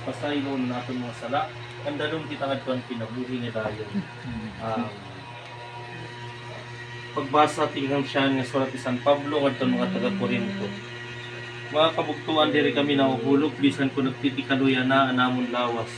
pasaylo naton mga sala, andalon kita ngadtuan kinabuhi nga dayon. Pagbasa tingang siya nga sulat ni San Pablo ngadton mga taga Corinto. Mga kabugtuan diri kami nahuhulog bisan ko nagtitikaluya na anamon lawas.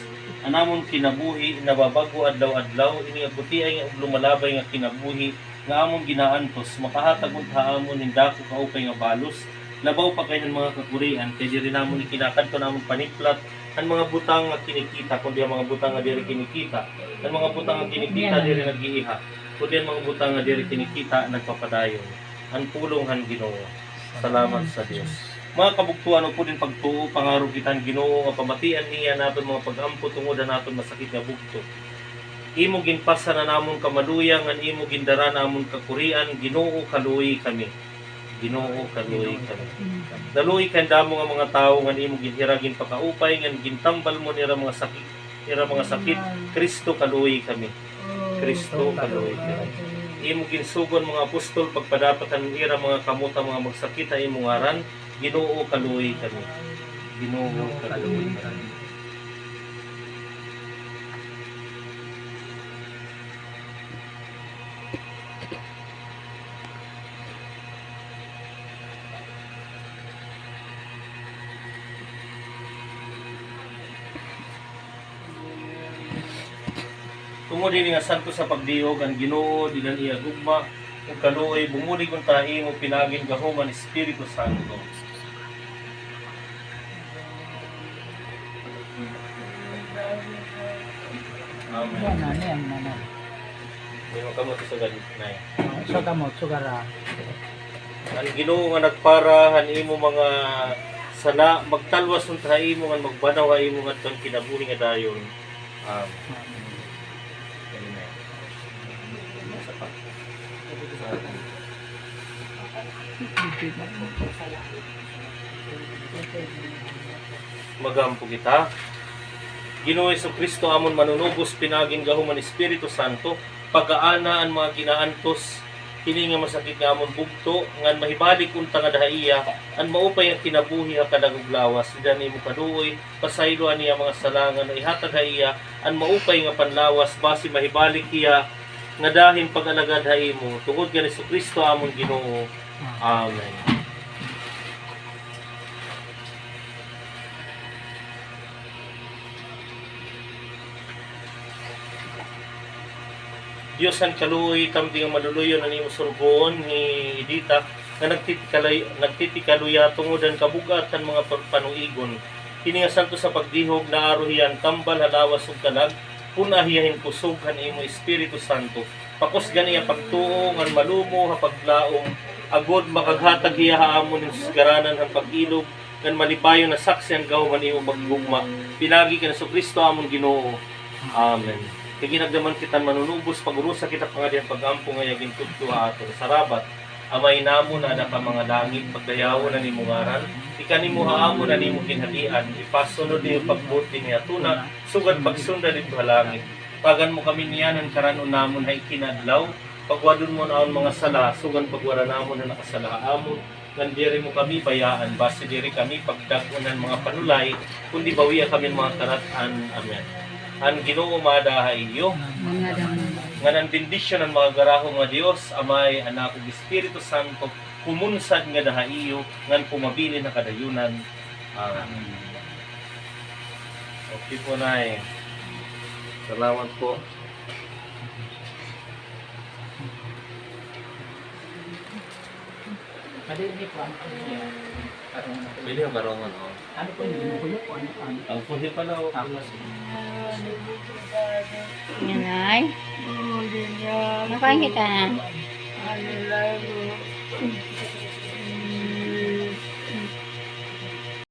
Anamon kinabuhi nababago adlaw-adlaw ini nga puti ay lumalabay nga kinabuhi nga amon ginaantos makahatag unta amon hindako kaupay nga balos. Labaw pa kay mga kakurian kay diri namon ikinakadto namon paniplat ang mga butang nga kinikita kundi ang mga butang nga diri kinikita. Ang mga butang nga kinikita diri nagiiha. Kundi ang mga butang nga diri kinikita nagpapadayon. Ang pulong han Ginoo. Salamat sa Dios. Mga kabugtuan o po din pagtuo, pangarog kitang Ginoo nga pamatian niya naton mga pag-ampo tungod naton masakit nga bugto. Imo ginpasa na namon kamaluya ngan imo gindara namon kakurian Ginoo kaluoy kami. Ginoo kaluoy kami. Daluoy kandamo nga mga tawo ngan imo ginhiragin pakaupay ngan gintambal mo nira mga sakit. Kristo kaluoy kami. Kristo kaluoy kami. Imo ginsugon mga apostol pagpadapatan ira mga kamuta mga magsakit ay imo ngaran. Ginoo kaluoy kami. Ginoo kaluoy kami. Tungod din nga santo sa pagdiog ang Ginoo dinan iya gugma ug kaluoy bumulig unta imo pinagin gahuman Espiritu Santo. Amen. Hindi mo kamot sa ganit na eh. Sa kamot, sugara. Ang Ginoo nga nagpara han imo mga sala magtalwas unta imo nga magbanaw imo nga tong kinabuhi nga dayon. Magampo kita. Ginoo Jesucristo amon manunubos pinagin gahuman Espiritu Santo pagaana ang mga ginaantos kini nga masakit nga amon bugto ngan mahibalik unta nga dahaiya an maupay ang kinabuhi nga kadagog lawas diyan imo kaduoy pasaylo niya mga salangan ihatag haiya an maupay nga panlawas basi mahibalik iya nga dahin pag-alagad haimo tungod kay Jesucristo amon Ginoo. Amen. Diyos ang kaluoy tamdi nga maluluyon ang imo surgoon ni Edita nga nagtitikaluya tungodan kabugatan mga panuigon. Kini nga santo sa pagdihog na aruhian tambal halawas ug kalag punahiyahin kusog kan imo Espiritu Santo. Pakos ganiya pagtuo ngan malumo ha paglaom agod makaghatag hiya haamon ning susgaranan han pag-ilog ngan malipayon na saksi ang gawman imo paggugma. Pinagi ka na Kristo amon Ginoo. Amen. Kaya ginagdaman kita manunubos, pag-urusa kita pangadian pag-ampo nga yaging tudto aton. Sarabat, amay namo na ka mga langit, pagdayawo na ni mungaran, ikani mo haamo na ni mo kinhalian, ipasunod niyo pagbuti niya tuna, sugad pagsunda dito halangit. Pagan mo kami niyanan karanon namon hay kinadlaw, pagwadon mo naon mga sala, sugan pagwara namon na nakasala amon, nandiri mo kami bayaan, base diri kami pagdagunan mga panulay, kundi bawiya kami mga karatan. Amen. Ang Ginoo madahay iyo nga nang bendisyon ng mga garahong nga Dios amay anak ug Espiritu Santo kumunsad nga dahay iyo ngan pumabili na kadayunan. Amen. Okay po nay. Salamat po. Pwede yung karongan, oh. Ano po yung kulo po? Ang puhi pala, oh. Yan ay. Nakain kita na.